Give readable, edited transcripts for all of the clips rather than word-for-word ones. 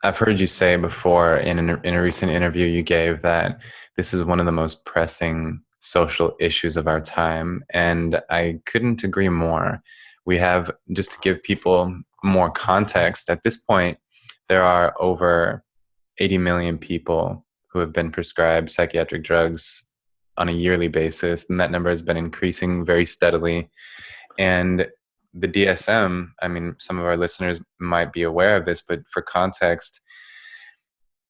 I've heard you say before in a recent interview you gave that this is one of the most pressing social issues of our time, and I couldn't agree more. We have, just to give people more context, at this point, there are over 80 million people who have been prescribed psychiatric drugs on a yearly basis, and that number has been increasing very steadily. And the DSM, I mean, some of our listeners might be aware of this, but for context,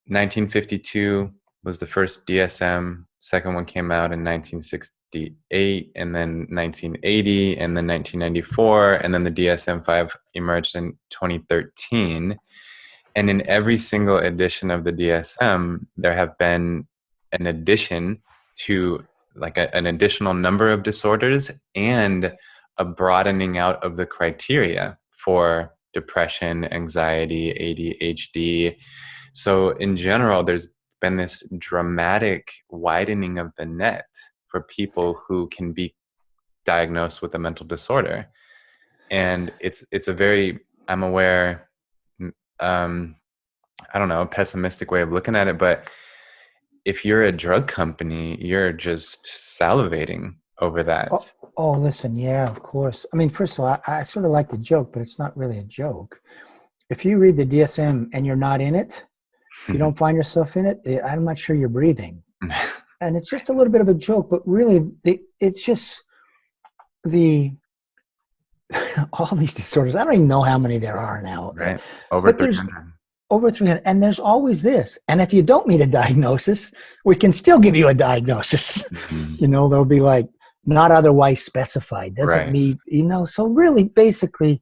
1952 was the first DSM. Second one came out in 1968, and then 1980, and then 1994, and then the DSM-5 emerged in 2013. And in every single edition of the DSM, there have been an addition to like an additional number of disorders and a broadening out of the criteria for depression, anxiety, ADHD. So in general, there's been this dramatic widening of the net for people who can be diagnosed with a mental disorder. And it's a very, I'm aware, um, I don't know, pessimistic way of looking at it, but if you're a drug company, you're just salivating over Oh, that. oh, listen, yeah, of course. I mean, first of all, I sort of like the joke, but it's not really a joke. If you read the DSM and you're not in it, if you don't find yourself in it, I'm not sure you're breathing. And it's just a little bit of a joke, but really, it's just the all these disorders. I don't even know how many there are now, Right? Over but there's 300. over 300, and there's always this. And if you don't meet a diagnosis, we can still give you a diagnosis. Mhm. They'll be like, not otherwise specified, doesn't Right. meet, so really, basically,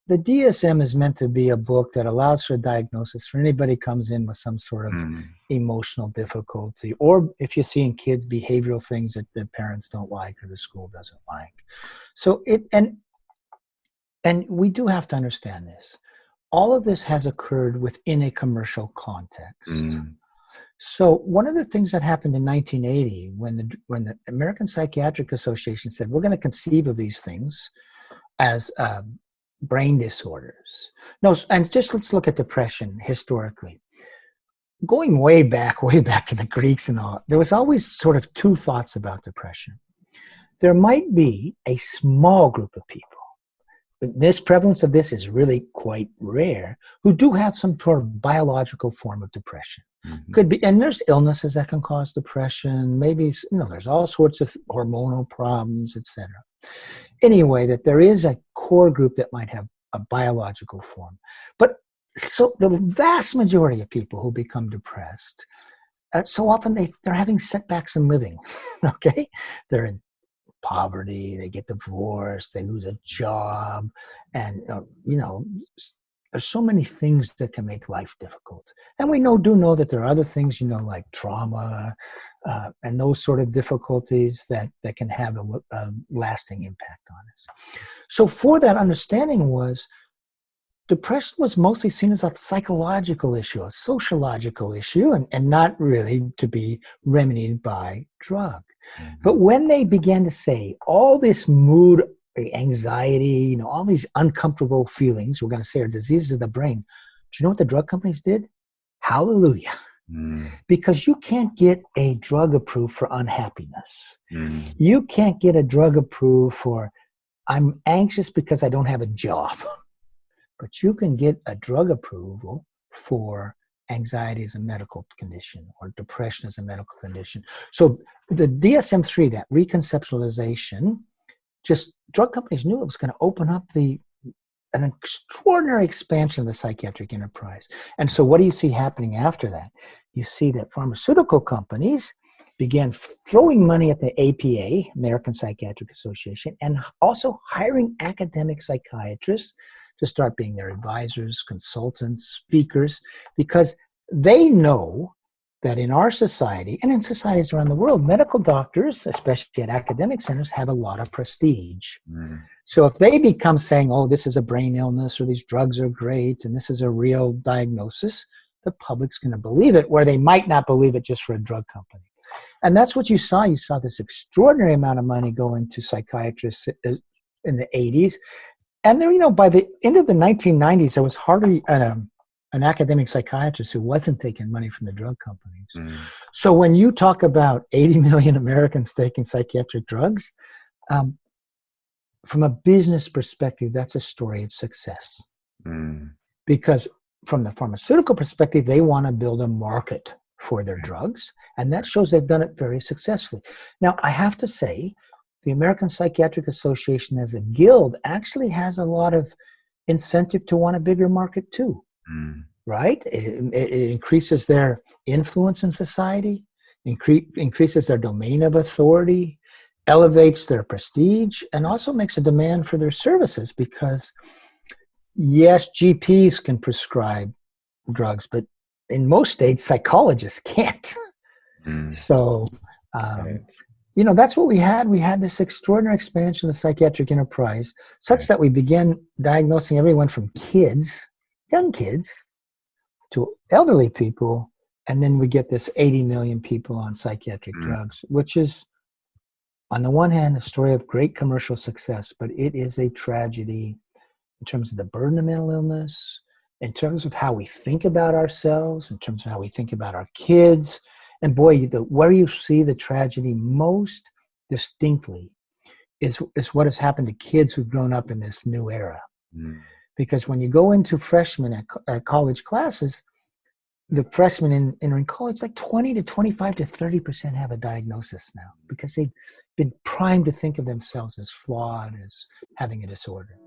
the DSM is meant to be a book that allows for a diagnosis for anybody who comes in with some sort of Mm. emotional difficulty, or if you're seeing kids behavioral things that the parents don't like or the school doesn't like. So and we do have to understand this. All of this has occurred within a commercial context. Mm. So one of the things that happened in 1980, when the American Psychiatric Association said we're going to conceive of these things as brain disorders. No, and just let's look at depression historically. Going way back to the Greeks and all, there was always sort of two thoughts about depression. There might be a small group of people, but this prevalence of this is really quite rare, who do have some sort of biological form of depression. Mhm. Could be, and there's illnesses that can cause depression. Maybe, there's all sorts of hormonal problems, etc. Anyway, that there is a core group that might have a biological form. But so the vast majority of people who become depressed, so often they're having setbacks in living, okay? They're in poverty, they get divorced, they lose a job, and, there's so many things that can make life difficult. And we do know that there are other things, like trauma and those sort of difficulties that can have a lasting impact on us. So for that understanding was, depression was mostly seen as a psychological issue, a sociological issue, and not really to be remedied by drug. But Mhm. when they began to say all this mood, anxiety, all these uncomfortable feelings, we're going to say are diseases of the brain, do you know what the drug companies did? Hallelujah. Mm. Because you can't get a drug approved for unhappiness. Mm. You can't get a drug approved for, I'm anxious because I don't have a job. But you can get a drug approval for anxiety as a medical condition or depression as a medical condition. So the DSM-3, that reconceptualization, just drug companies knew it was going to open up an extraordinary expansion of the psychiatric enterprise. And so what do you see happening after that? You see that pharmaceutical companies began throwing money at the APA, American Psychiatric Association, and also hiring academic psychiatrists to start being their advisors, consultants, speakers, because they know that in our society and in societies around the world, medical doctors, especially at academic centers, have a lot of prestige. Mm. So if they become saying, oh, this is a brain illness, or these drugs are great, and this is a real diagnosis, the public's going to believe it, where they might not believe it just for a drug company. And that's what you saw. You saw this extraordinary amount of money going to psychiatrists in the 80s. And there, by the end of the 1990s, there was hardly an academic psychiatrist who wasn't taking money from the drug companies. Mm. So when you talk about 80 million Americans taking psychiatric drugs, from a business perspective, that's a story of success. Mm. Because from the pharmaceutical perspective, they want to build a market for their drugs, and that shows they've done it very successfully. Now, I have to say, the American Psychiatric Association as a guild actually has a lot of incentive to want a bigger market too, right? It increases their influence in society, increases their domain of authority, elevates their prestige, and also makes a demand for their services because, yes, GPs can prescribe drugs, but in most states, psychologists can't. So, Right. that's what we had. We had this extraordinary expansion of the psychiatric enterprise, such that we began diagnosing everyone from kids, young kids, to elderly people, and then we get this 80 million people on psychiatric drugs, which is, on the one hand, a story of great commercial success, but it is a tragedy in terms of the burden of mental illness, in terms of how we think about ourselves, in terms of how we think about our kids. And boy, where you see the tragedy most distinctly is what has happened to kids who've grown up in this new era. Because when you go into freshmen at college classes, the freshmen in college, like 20 to 25 to 30% have a diagnosis now because they've been primed to think of themselves as flawed, as having a disorder.